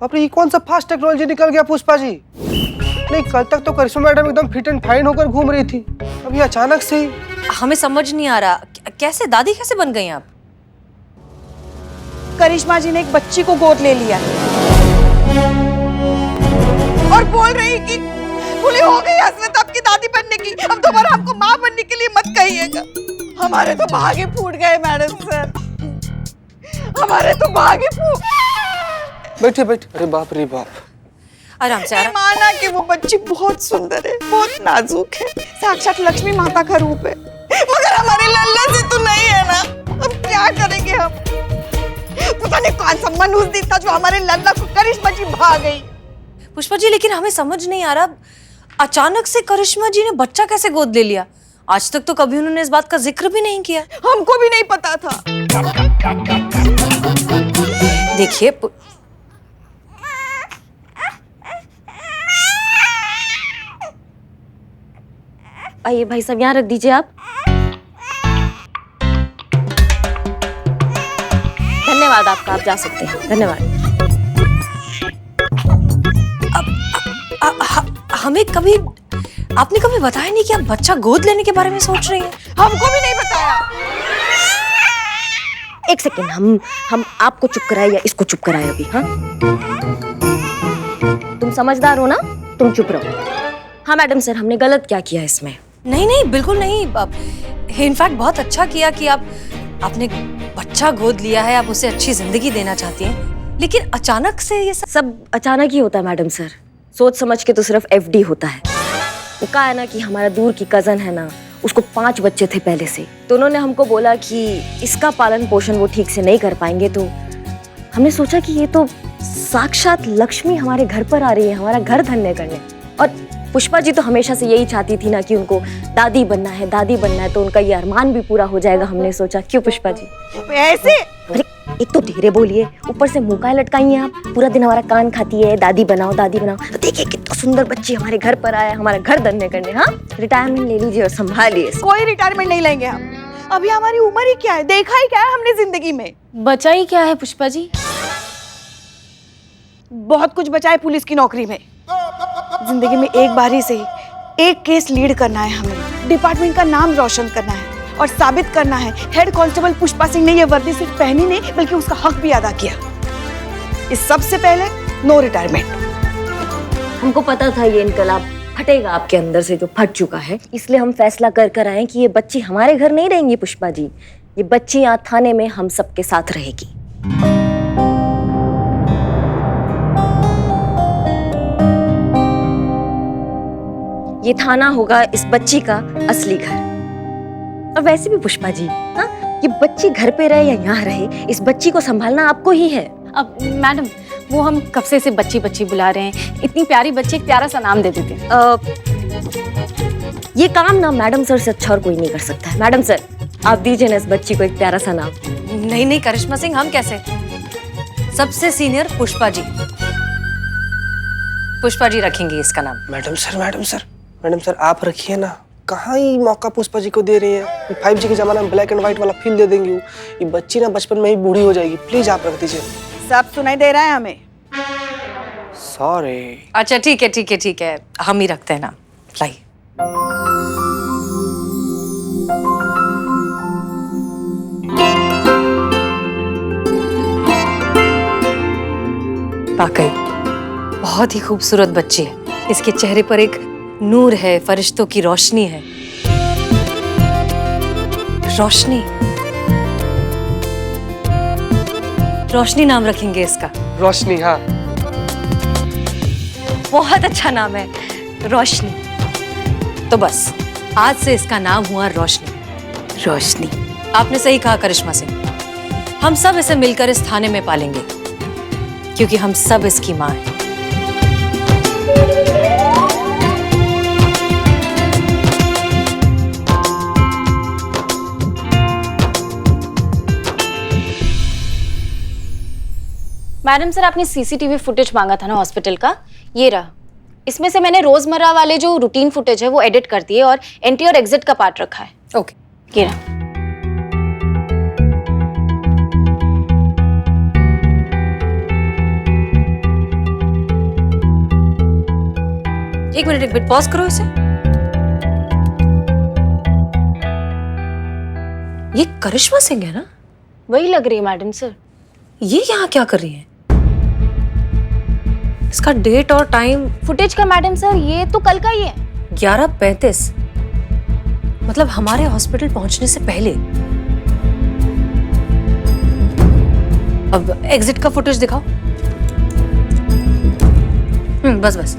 बाप रे, ये कौन सा फास्ट टेक्नोलॉजी निकल गया पुष्पा जी? नहीं, कल तक तो करिश्मा मैडम एकदम फिट एंड फाइन होकर घूम रही थी, अभी अचानक से ही। हमें समझ नहीं आ रहा, कैसे दादी कैसे बन गई आप? करिश्मा जी ने एक बच्ची को गोद ले लिया और बोल रही कि भूली हो गई हसरत आपकी दादी बनने की, अब दोबारा हमको माँ बनने के लिए मत कहिएगा। हमारे तो भागे फूट गए मैडम सर, हमारे तो भागे फूट। बैठे बैठे। अरे बाप रे बाप। आराम से आराम। माना कि वो बच्ची बहुत सुंदर है, बहुत नाजुक है, साक्षात लक्ष्मी माता का रूप है, मगर हमारे लल्ला से तो नहीं है ना। अब क्या करेंगे हम? पता नहीं कौन सा मनुष्य था जो हमारे लल्ला को करिश्मा जी भाग गई। पुष्पा जी, लेकिन हमें समझ नहीं आ रहा, अचानक से करिश्मा जी ने बच्चा कैसे गोद ले लिया? आज तक तो कभी उन्होंने इस बात का जिक्र भी नहीं किया। हमको भी नहीं पता था। देखिए आइए भाई साहब, यहाँ रख दीजिए आप। धन्यवाद आपका, आप जा सकते हैं। धन्यवाद। हमें कभी आपने कभी बताया नहीं कि आप बच्चा गोद लेने के बारे में सोच रही हैं? हमको भी नहीं बताया। एक सेकेंड, हम आपको चुप कराए या इसको चुप कराए अभी? हाँ, तुम समझदार हो ना, तुम चुप रहो। हाँ मैडम सर, हमने गलत क्या किया इसमें? नहीं नहीं, बिल्कुल नहीं। इनफैक्ट बहुत अच्छा किया कि आपने बच्चा गोद लिया है, आप उसे अच्छी जिंदगी देना चाहती हैं, लेकिन अचानक से ये सब अचानक ही होता है मैडम सर, सोच समझ के तो सिर्फ एफडी होता है। वो कहा है ना कि हमारा दूर की कजन है ना, उसको 5 बच्चे थे पहले से, तो उन्होंने हमको बोला कि इसका पालन पोषण वो ठीक से नहीं कर पाएंगे, तो हमने सोचा कि ये तो साक्षात लक्ष्मी हमारे घर पर आ रही है, हमारा घर धन्य करने। और पुष्पा जी तो हमेशा से यही चाहती थी ना कि उनको दादी बनना है, दादी बनना है, तो उनका ये अरमान भी पूरा हो जाएगा, हमने सोचा। क्यों पुष्पा जी? ऐसे? अरे एक तो धीरे बोलिए, ऊपर से मुंह का लटकाई हैं आप, पूरा दिन हमारा कान खाती है, दादी बनाओ दादी बनाओ। तो देखिए कितना सुंदर बच्ची हमारे घर पर आया, हमारा घर धन्य करने। हाँ, रिटायरमेंट ले लीजिए और संभालिए। कोई रिटायरमेंट नहीं लेंगे हम। अभी हमारी उम्र ही क्या है, देखा ही क्या है हमने जिंदगी में। बचा ही क्या है पुष्पा जी? बहुत कुछ बचा है पुलिस की नौकरी में। जिंदगी में एक बारी से ही एक केस लीड करना है हमें, डिपार्टमेंट का नाम रोशन करना है और साबित करना है हेड कांस्टेबल पुष्पा सिंह ने ये वर्दी सिर्फ पहनी नहीं बल्कि उसका हक भी अदा किया। इस सबसे पहले नो रिटायरमेंट। हमको पता था ये इनकलाब फटेगा आपके अंदर से, जो फट चुका है, इसलिए हम फैसला कर आए कि ये बच्ची हमारे घर नहीं रहेंगी पुष्पा जी, ये बच्ची यहाँ थाने में हम सबके साथ रहेगी। ये थाना होगा इस बच्ची का असली घर। और वैसे भी पुष्पा जी, हाँ, ये बच्ची घर पे रहे या यहाँ रहे, इस बच्ची को संभालना आपको ही है। अब मैडम, वो हम कब से इसे बच्ची बच्ची बुला रहे हैं, इतनी प्यारी बच्ची, एक प्यारा सा नाम दे देते। ये काम ना मैडम सर से अच्छा और कोई नहीं कर सकता है। मैडम सर, आप दीजिए ना इस बच्ची को एक प्यारा सा नाम। नहीं नहीं करिश्मा सिंह, हम कैसे? सबसे सीनियर पुष्पा जी, पुष्पा जी रखेंगे इसका नाम। मैडम सर आप रखिए ना, कहाँ ही मौका पुष्पा जी को दे रही है। 5G के जमाने में ब्लैक एंड व्हाइट वाला फील दे देंगे, ये बच्ची ना बचपन में ही बूढ़ी हो जाएगी। प्लीज आप रख दीजिए। सब सुनाई दे रहा है हमें। सॉरी। अच्छा ठीक है, हम ही रखते हैं नाम। लाइए। वाकई बहुत ही खूबसूरत बच्ची है, इसके चेहरे पर एक नूर है, फरिश्तों की रोशनी है। रोशनी नाम रखेंगे इसका। रोशनी? हाँ, बहुत अच्छा नाम है, रोशनी। तो बस आज से इसका नाम हुआ रोशनी। आपने सही कहा करिश्मा सिंह, हम सब इसे मिलकर इस थाने में पालेंगे, क्योंकि हम सब इसकी माँ हैं। मैडम सर, आपने सीसीटीवी फुटेज मांगा था ना हॉस्पिटल का, ये रहा। इसमें से मैंने रोजमर्रा वाले जो रूटीन फुटेज है वो एडिट कर दिए और एंट्री और एग्जिट का पार्ट रखा है। ओके, ये रहा। एक मिनट पॉज करो इसे। ये करिश्मा सिंह है ना? वही लग रही है मैडम सर। ये यहाँ क्या कर रही है? इसका डेट और टाइम फुटेज का मैडम सर, ये तो कल का ही है। 11:35, मतलब हमारे हॉस्पिटल पहुंचने से पहले। अब एग्जिट का फुटेज दिखाओ। बस बस।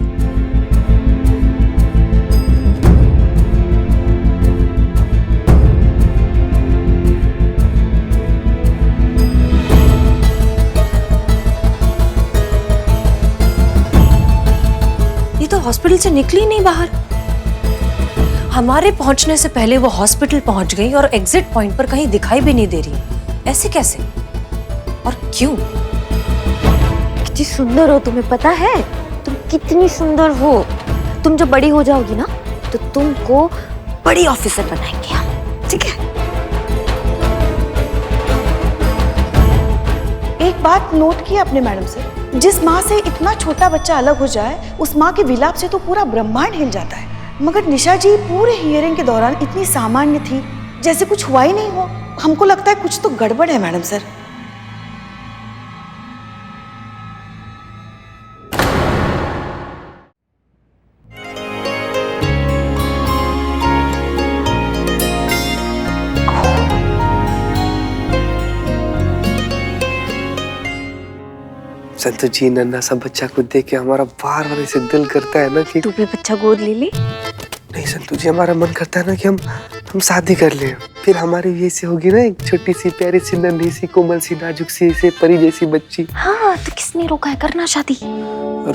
ये तो हॉस्पिटल से निकली नहीं बाहर। हमारे पहुंचने से पहले वो हॉस्पिटल पहुंच गई और एग्जिट पॉइंट पर कहीं दिखाई भी नहीं दे रही। ऐसे कैसे और क्यों? कितनी सुंदर हो, तुम्हें पता है? तुम कितनी सुंदर हो। तुम जब बड़ी हो जाओगी ना तो तुमको बड़ी ऑफिसर बनाएंगे हम, ठीक है? एक बात नोट की आपने मैडम से, जिस माँ से इतना छोटा बच्चा अलग हो जाए, उस माँ के विलाप से तो पूरा ब्रह्मांड हिल जाता है। मगर निशा जी पूरे हियरिंग के दौरान इतनी सामान्य थी, जैसे कुछ हुआ ही नहीं हो। हमको लगता है कुछ तो गड़बड़ है मैडम सर। संतु जी, नन्हा सा बच्चा को देख के हमारा बार बार ऐसे दिल करता है ना कि तू भी बच्चा गोद ले ले। नहीं संतु जी, हमारा मन करता है ना कि हम शादी कर लें। फिर हमारी भी ऐसी होगी ना एक छोटी सी प्यारी सी नन्ही सी कोमल सी नाजुक सी ऐसे परी जैसी बच्ची। हाँ, तो किसने रोका है करना शादी?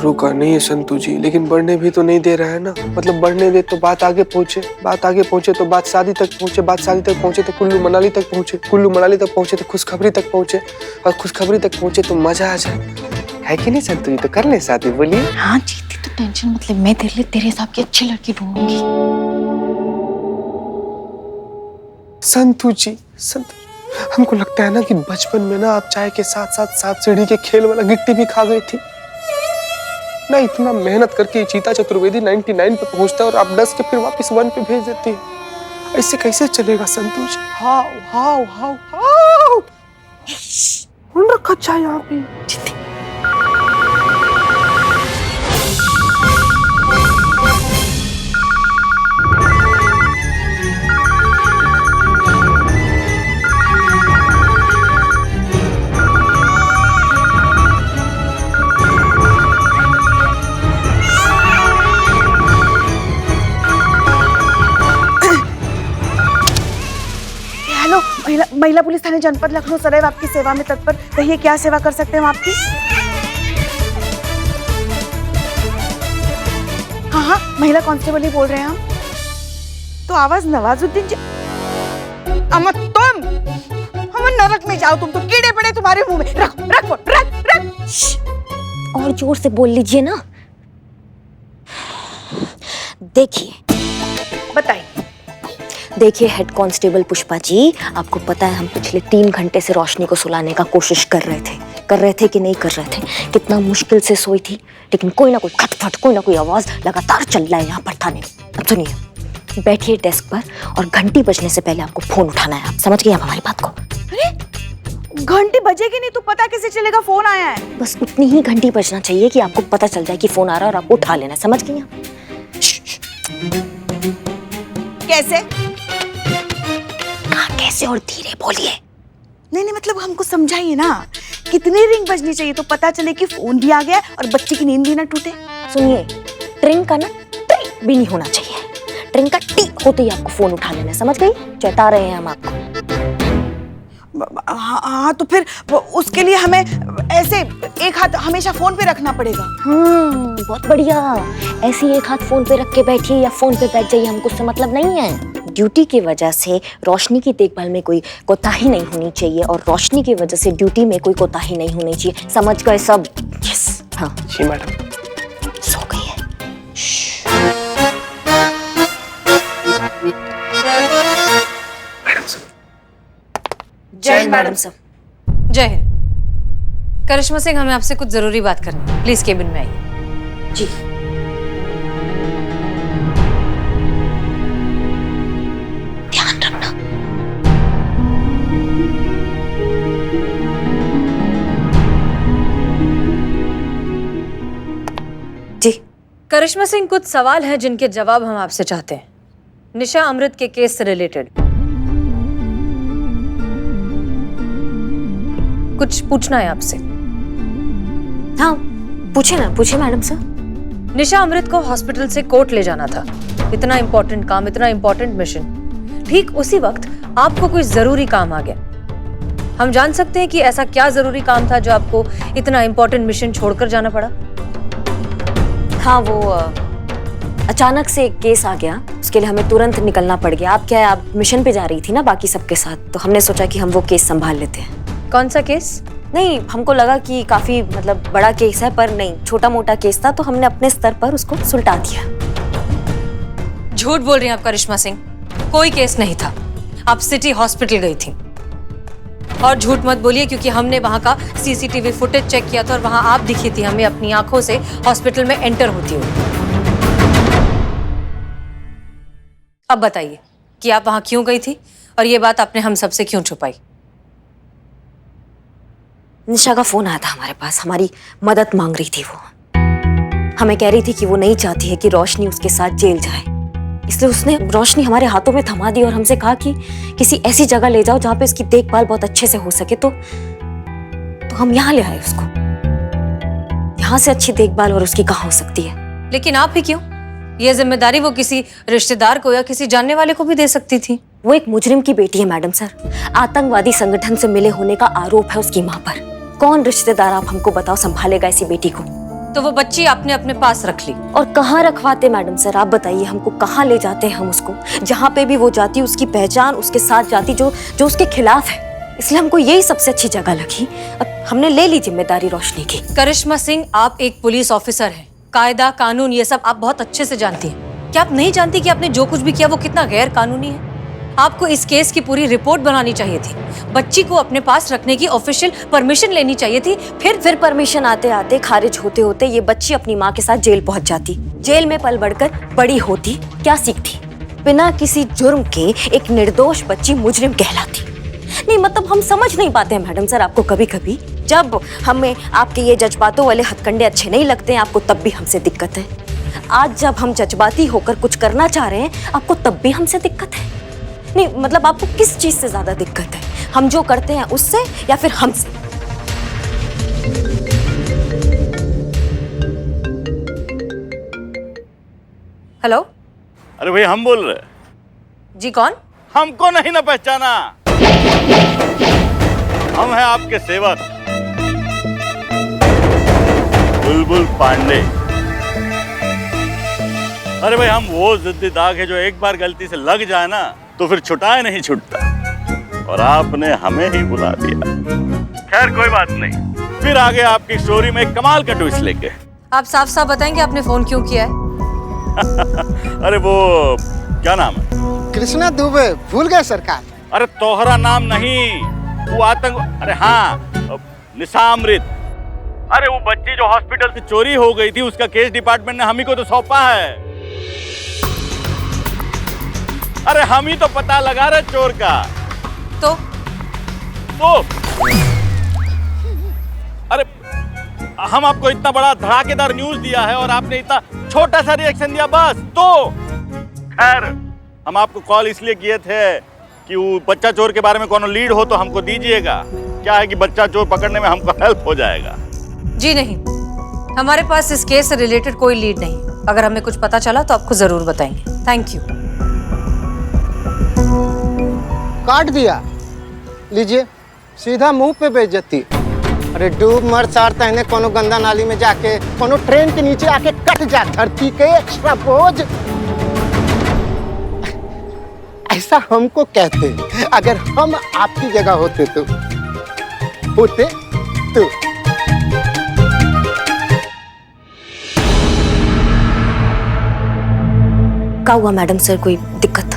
रोका नहीं है संतु जी, लेकिन बढ़ने भी तो नहीं दे रहा है ना। मतलब बढ़ने दे तो बात आगे पहुंचे, बात आगे पहुंचे तो बात शादी तक पहुंचे, बात शादी तक पहुंचे तो कुल्लू मनाली तक पहुंचे, कुल्लू मनाली तक पहुंचे तो खुशखबरी तक पहुंचे, और खुशखबरी तक पहुंचे तो मजा आ जाए। है कि नहीं संतु जी? तो कर ले शादी, बोलिए। हाँ जीती, तो टेंशन मतलब, मैं तेरे लिए तेरे हिसाब की अच्छी लड़की ढूंढूंगी। संतु जी, हमको लगता है ना कि बचपन में ना आप चाय के साथ साथ 7 सीढ़ी के खेल वाला गिट्टी भी खा गई थी ना। इतना मेहनत करके चीता चतुर्वेदी 99 पे पहुंचता है और आप 10 के फिर वापस 1 पे भेज देती है। ऐसे कैसे चलेगा संतु जी? हाउ हाउ हाउ हाउ कौन रखा चाय यहाँ पे? महिला पुलिस थाने जनपद लखनऊ सदैव आपकी सेवा में तत्पर। कहिए क्या सेवा कर सकते हैं हम आपकी? हाँ हाँ, महिला कांस्टेबल ही बोल रहे हैं हम। तो आवाज नवाजुद्दीन जी। अमर तुम, हम नरक में जाओ, तुम तो कीड़े पड़े तुम्हारे मुंह में। रख रख रख रख। और जोर से बोल लीजिए ना। देखिए, बताइए। देखिए हेड कांस्टेबल पुष्पा जी, आपको पता है हम पिछले 3 घंटे से रोशनी को सुलाने का कोशिश कर रहे थे कि नहीं कर रहे थे? कितना मुश्किल से सोई थी, लेकिन कोई ना कोई खटखट, कोई ना कोई आवाज लगातार चल रहा है यहाँ पर थाने में। अब सुनिए, बैठिए डेस्क पर और घंटी बजने से पहले आपको फोन उठाना है। आप समझ गए आप हमारी बात को? अरे घंटी बजेगी नहीं तो पता कैसे चलेगा फोन आया है? बस उतनी ही घंटी बजना चाहिए कि आपको पता चल जाए कि फोन आ रहा है और आपको उठा लेना। समझ गई आप? कैसे? कैसे और धीरे बोलिए। नहीं मतलब हमको समझाइए ना, कितनी रिंग बजनी चाहिए तो पता चले कि फोन भी आ गया और बच्चे की नींद भी ना टूटे? सुनिए, ट्रिंग का ना टी भी नहीं होना चाहिए। ट्रिंग का टी होते ही आपको फोन उठा लेना। समझ गई? चेता रहे हैं हम आपको। हाँ तो फिर उसके लिए हमें ऐसे एक हाथ हमेशा फोन पे रखना पड़ेगा। हाँ बहुत बढ़िया। ऐसे ही एक हाथ फोन पे रख के बैठिए या फोन पे बैठ जाइए, हमको उससे मतलब नहीं है। ड्यूटी की वजह से रोशनी की देखभाल में कोई कोताही नहीं होनी चाहिए और रोशनी की वजह से ड्यूटी में कोई कोताही नहीं होनी चाहिए। समझ गए सब? यस। हाँ जी मैडम। सो गई है। जय हिंद मैडम साहब। जय हिंद। करिश्मा सिंह, हमें आपसे कुछ जरूरी बात करनी है, प्लीज केबिन में आइए। जी। ध्यान रखना। जी। करिश्मा सिंह, कुछ सवाल हैं जिनके जवाब हम आपसे चाहते हैं, निशा अमृत के केस से रिलेटेड। कुछ पूछना है आपसे। हाँ पूछे ना, पूछे मैडम साहब। निशा अमृत को हॉस्पिटल से कोर्ट ले जाना था, इतना इंपॉर्टेंट काम, इतना इंपॉर्टेंट मिशन। ठीक उसी वक्त आपको कोई जरूरी काम आ गया। हम जान सकते हैं कि ऐसा क्या जरूरी काम था जो आपको इतना इंपॉर्टेंट मिशन छोड़कर जाना पड़ा? हाँ वो अचानक से एक केस आ गया, उसके लिए हमें तुरंत निकलना पड़ गया। आप मिशन पे जा रही थी ना बाकी सबके साथ, तो हमने सोचा कि हम वो केस संभाल लेते हैं। कौन सा केस? नहीं, हमको लगा कि काफी मतलब बड़ा केस है, पर नहीं, छोटा मोटा केस था, तो हमने अपने स्तर पर उसको सुलटा दिया। झूठ बोल रही हैं आप करिश्मा सिंह, कोई केस नहीं था। आप सिटी हॉस्पिटल गई थी। और झूठ मत बोलिए, क्योंकि हमने वहां का सीसीटीवी फुटेज चेक किया था और वहां आप दिखी थी हमें अपनी आंखों से हॉस्पिटल में एंटर होती हुई। अब बताइए कि आप वहां क्यों गई थी और ये बात आपने हम सबसे क्यों छुपाई? निशा का फोन आया था हमारे पास, हमारी मदद मांग रही थी वो। हमें कह रही थी कि वो नहीं चाहती है कि रोशनी उसके साथ जेल जाए, इसलिए उसने रोशनी हमारे हाथों में थमा दी और हमसे कहा कि किसी ऐसी जगह ले जाओ जहां पे उसकी देखभाल बहुत अच्छे से हो सके। तो हम यहाँ ले आए उसको। यहाँ से अच्छी देखभाल और उसकी कहाँ हो सकती है? लेकिन आप ही क्यों? ये जिम्मेदारी वो किसी रिश्तेदार को या किसी जानने वाले को भी दे सकती थी। वो एक मुजरिम की बेटी है मैडम सर। आतंकवादी संगठन से मिले होने का आरोप है उसकी माँ पर। कौन रिश्तेदार, आप हमको बताओ, संभालेगा ऐसी बेटी को? तो वो बच्ची आपने अपने पास रख ली। और कहाँ रखवाते मैडम सर, आप बताइए हमको, कहाँ ले जाते हैं हम उसको? जहाँ पे भी वो जाती उसकी पहचान उसके साथ जाती जो उसके खिलाफ है, इसलिए हमको यही सबसे अच्छी जगह लगी। अब हमने ले ली जिम्मेदारी रोशनी की। करिश्मा सिंह, आप एक पुलिस ऑफिसर हैं, कायदा कानून ये सब आप बहुत अच्छे से जानती हैं। क्या आप नहीं जानती कि आपने जो कुछ भी किया वो कितना गैर कानूनी है? आपको इस केस की पूरी रिपोर्ट बनानी चाहिए थी, बच्ची को अपने पास रखने की ऑफिशियल परमिशन लेनी चाहिए थी। फिर परमिशन आते आते खारिज होते होते ये बच्ची अपनी माँ के साथ जेल पहुंच जाती। जेल में पल बढ़कर बड़ी होती, क्या सीखती? बिना किसी जुर्म के एक निर्दोष बच्ची मुजरिम कहलाती। नहीं मतलब हम समझ नहीं पाते हैं मैडम सर आपको, कभी कभी जब हमें आपके ये जज्बातों वाले हथकंडे अच्छे नहीं लगते हैं आपको, तब भी हमसे दिक्कत है। आज जब हम जज्बाती होकर कुछ करना चाह रहे हैं आपको, तब भी हमसे दिक्कत है। नहीं मतलब आपको किस चीज से ज्यादा दिक्कत है, हम जो करते हैं उससे या फिर हमसे? हेलो। अरे भाई हम बोल रहे। जी कौन? हमको नहीं ना पहचाना? हम हैं आपके सेवक बुलबुल पांडे। अरे भाई हम वो जिद्दी दाग है जो एक बार गलती से लग जाए ना तो फिर छुटाए नहीं छूटता, और आपने हमें ही बुला दिया। खैर कोई बात नहीं, फिर आगे आपकी स्टोरी में एक कमाल का ट्विस्ट लेके। आप साफ साफ बताएंगे आपने फोन क्यों किया है? अरे वो क्या नाम है? कृष्णा दुबे। भूल गए सरकार? अरे तोहरा नाम नहीं, वो आतंक। अरे हाँ, निशा अमृत। अरे वो बच्ची जो हॉस्पिटल से चोरी हो गई थी, उसका केस डिपार्टमेंट ने हम ही को तो सौंपा है। अरे हम ही तो पता लगा रहे चोर का। तो अरे हम आपको इतना बड़ा धड़ाकेदार न्यूज दिया है और आपने इतना छोटा सा रिएक्शन दिया बस। तो खैर हम आपको कॉल इसलिए किए थे कि वो बच्चा चोर के बारे में कोनो लीड हो तो हमको दीजिएगा। क्या है कि बच्चा चोर पकड़ने में हमको हेल्प हो जाएगा। जी नहीं, हमारे पास इस केस से रिलेटेड कोई लीड नहीं। अगर हमें कुछ पता चला तो आपको जरूर बताएंगे। Thank you. काट दिया, लीजिए। सीधा मुंह पे बेइज्जती। अरे डूब मर सार तहने कोनो गंदा नाली में जाके कोनो ट्रेन के नीचे आके कट जा धरती के एक्स्ट्रा बोझ। ऐसा हमको कहते अगर हम आपकी जगह होते तो क्या हुआ मैडम सर, कोई दिक्कत?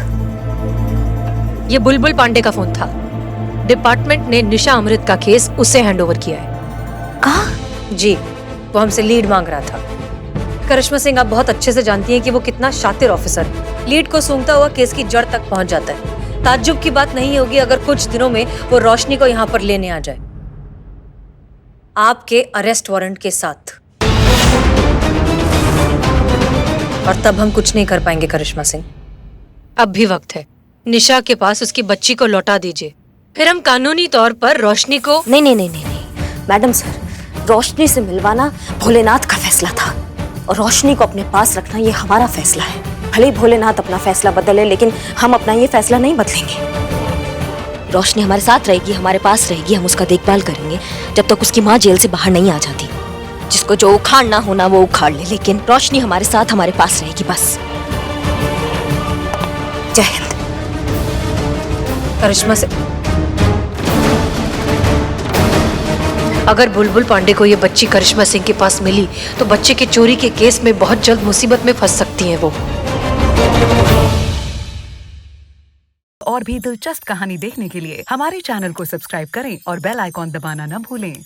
ये बुलबुल पांडे का फोन था। डिपार्टमेंट ने निशा अमृत का केस उसे हैंडओवर किया है। कहा? जी, वो हमसे लीड मांग रहा था। करिश्मा सिंह आप बहुत अच्छे से जानती हैं कि वो कितना शातिर ऑफिसर है। लीड को सूंघता हुआ केस की जड़ तक पहुंच जाता है। ताज्जुब की बात नहीं होगी अगर कुछ दिनों में वो रोशनी को यहाँ पर लेने आ जाए, आपके अरेस्ट वारंट के साथ। और तब हम कुछ नहीं कर पाएंगे करिश्मा सिंह। अब भी वक्त है, निशा के पास उसकी बच्ची को लौटा दीजिए, फिर हम कानूनी तौर पर रोशनी को। नहीं मैडम सर, रोशनी से मिलवाना भोलेनाथ का फैसला था और रोशनी को अपने पास रखना ये हमारा फैसला है। भले ही भोलेनाथ अपना फैसला बदले, लेकिन हम अपना ये फैसला नहीं बदलेंगे। रोशनी हमारे साथ रहेगी, हमारे पास रहेगी, हम उसका देखभाल करेंगे जब तक उसकी माँ जेल से बाहर नहीं आ जाती। जिसको जो उखाड़ना होना वो उखाड़ ले, लेकिन रोशनी हमारे साथ हमारे पास रहेगी बस। जय हिंद। करिश्मा से अगर बुलबुल पांडे को ये बच्ची करिश्मा सिंह के पास मिली तो बच्चे के चोरी के केस में बहुत जल्द मुसीबत में फंस सकती हैं वो। और भी दिलचस्प कहानी देखने के लिए हमारे चैनल को सब्सक्राइब करें और बेल आइकॉन दबाना न भूलें।